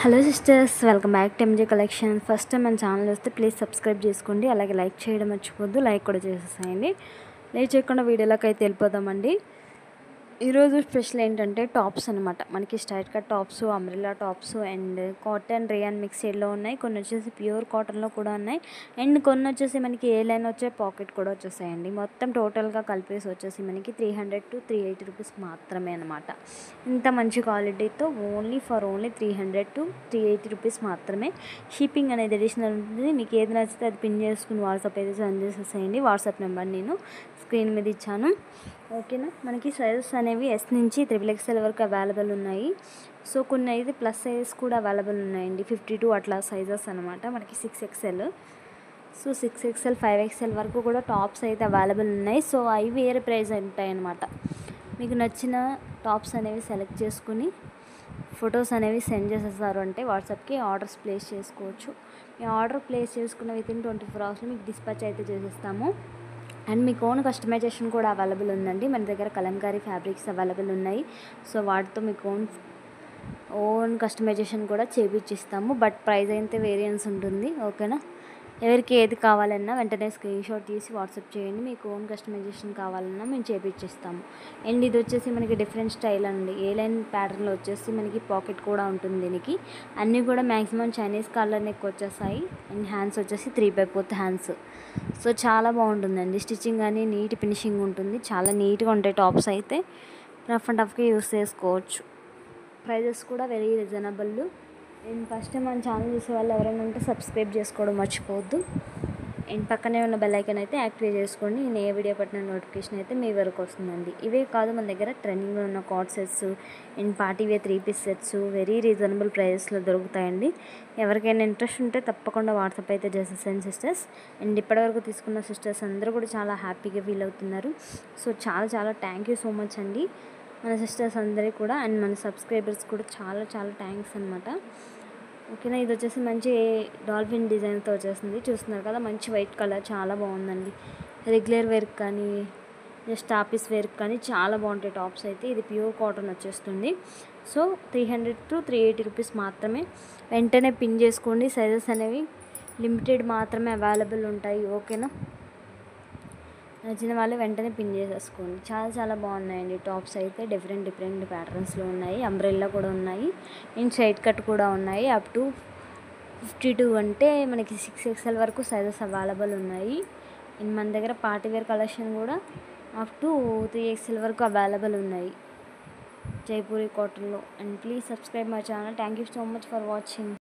Hello sisters, welcome back to M J collection. First time మన channel వస్తే please subscribe చేసుకోండి, అలాగే లైక్ చేయడం మర్చిపోద్దు. లైక్ కూడా చేసేసేయండి. లేట్ చేయకుండా వీడియోలోకి అయితే వెళ్ళిపోదామండి. ఈరోజు స్పెషల్ ఏంటంటే టాప్స్ అనమాట. మనకి straight cut tops, umbrella tops and cotton rayon మిక్స్డ్లో ఉన్నాయి. కొన్ని వచ్చేసి ప్యూర్ కాటన్లో కూడా ఉన్నాయి. అండ్ కొన్ని వచ్చేసి మనకి ఏ లైన్ వచ్చే పాకెట్ కూడా వచ్చేసాయండి. మొత్తం టోటల్గా కలిపేసి వచ్చేసి మనకి 300 to 380 రూపీస్ మాత్రమే అనమాట. ఇంత మంచి క్వాలిటీతో ఓన్లీ 300 to 380 రూపీస్ మాత్రమే. షిప్పింగ్ అనేది అడిషనల్ ఉంటుంది. మీకు ఏది నచ్చితే అది పిన్ చేసుకుని వాట్సాప్ అయితే సెండ్ చేసేసేయండి. వాట్సాప్ నెంబర్ నేను స్క్రీన్ మీద ఇచ్చాను, ఓకేనా. మనకి సైజెస్ అనేవి ఎస్ నుంచి XXL వరకు అవైలబుల్ ఉన్నాయి. సో కొన్ని అయితే ప్లస్ సైజెస్ కూడా అవైలబుల్ ఉన్నాయండి. 52 అట్లా సైజెస్ అనమాట. మనకి 6XL, సో 6XL 5XL వరకు కూడా టాప్స్ అయితే అవైలబుల్ ఉన్నాయి. సో అవి వేరే ప్రైస్ ఉంటాయి అనమాట. మీకు నచ్చిన టాప్స్ అనేవి సెలెక్ట్ చేసుకుని ఫొటోస్ అనేవి సెండ్ చేసేసారు అంటే వాట్సాప్కి ఆర్డర్స్ ప్లేస్ చేసుకోవచ్చు. మీ ఆర్డర్ ప్లేస్ చేసుకున్న వితిన్ 24 అవర్స్లో మీకు డిస్పాచ్ అయితే చేసేస్తాము. అండ్ మీకు ఓన్ కస్టమైజేషన్ కూడా అవైలబుల్ ఉందండి. మన దగ్గర కలంకారీ ఫ్యాబ్రిక్స్ అవైలబుల్ ఉన్నాయి. సో వాటితో మీకు ఓన్ కస్టమైజేషన్ కూడా చేపించిస్తాము. బట్ ప్రైస్ అయితే వేరియన్స్ ఉంటుంది, ఓకేనా. ఎవరికి ఏది కావాలన్నా వెంటనే స్క్రీన్ షాట్ తీసి వాట్సాప్ చేయండి. మీకు ఓన్ కస్టమైజేషన్ కావాలన్నా మేము చేపించిస్తాము. అండ్ ఇది వచ్చేసి మనకి డిఫరెంట్ స్టైల్ అండి. ఏ లైన్ ప్యాటర్న్లో వచ్చేసి మనకి పాకెట్ కూడా ఉంటుంది. దీనికి అన్నీ కూడా మ్యాక్సిమం చైనీస్ కాలర్ నెక్ వచ్చేసాయి. అండ్ హ్యాండ్స్ వచ్చేసి 3/4 హ్యాండ్స్. సో చాలా బాగుంటుందండి. స్టిచ్చింగ్ కానీ నీట్ ఫినిషింగ్ ఉంటుంది. చాలా నీట్గా ఉంటాయి టాప్స్ అయితే. రఫ్ అండ్ టఫ్గా యూస్ చేసుకోవచ్చు. ప్రైజెస్ కూడా very reasonable. And first time మన ఛానల్ చూసే వాళ్ళు ఎవరైనా ఉంటే సబ్స్క్రైబ్ చేసుకోవడం మర్చిపోవద్దు. అండ్ పక్కనే ఉన్న బెల్ ఐకాన్ అయితే యాక్టివేట్ చేసుకోండి. నేను ఏ వీడియో పట్టిన నోటిఫికేషన్ అయితే మీ వరకు వస్తుందండి. ఇవే కాదు, మన దగ్గర ట్రెండింగ్లో ఉన్న card sets and party wear 3-piece sets very reasonable ప్రైజెస్లో దొరుకుతాయండి. ఎవరికైనా ఇంట్రెస్ట్ ఉంటే తప్పకుండా వాట్సాప్ అయితే చేసేసాను సిస్టర్స్. అండ్ ఇప్పటివరకు తీసుకున్న సిస్టర్స్ అందరూ కూడా చాలా హ్యాపీగా ఫీల్ అవుతున్నారు. సో చాలా చాలా థ్యాంక్ యూ సో మచ్ అండి మన సిస్టర్స్ అందరికీ కూడా. అండ్ మన సబ్స్క్రైబర్స్ కూడా చాలా చాలా థ్యాంక్స్ అనమాట, ఓకేనా. ఇది వచ్చేసి మంచి డాల్ఫిన్ డిజైన్తో వచ్చేసింది. చూస్తున్నారు కదా, మంచి వైట్ కలర్ చాలా బాగుందండి. రెగ్యులర్ వేర్కి కానీ జస్ట్ ఆఫీస్ వేర్కి కానీ చాలా బాగుంటాయి టాప్స్ అయితే. ఇది ప్యూర్ కాటన్ వచ్చేస్తుంది. సో 300 to 380 రూపీస్ మాత్రమే. వెంటనే పిన్ చేసుకోండి. సైజెస్ అనేవి లిమిటెడ్ మాత్రమే అవైలబుల్ ఉంటాయి, ఓకేనా. నచ్చిన వాళ్ళు వెంటనే పిన్ చేసేసుకోండి. చాలా చాలా బాగున్నాయండి టాప్స్ అయితే. డిఫరెంట్ ప్యాటర్న్స్లో ఉన్నాయి. అంబ్రెల్లా కూడా ఉన్నాయి. అండ్ సైడ్ కట్ కూడా ఉన్నాయి. అప్ టు 52 అంటే మనకి 6XL వరకు సైజెస్ అవైలబుల్ ఉన్నాయి. అండ్ మన దగ్గర పార్టీ వేర్ కలెక్షన్ కూడా అప్ టు 3XL వరకు అవైలబుల్ ఉన్నాయి జైపూరి కాటన్లో. And please subscribe my channel. Thank you so much for watching.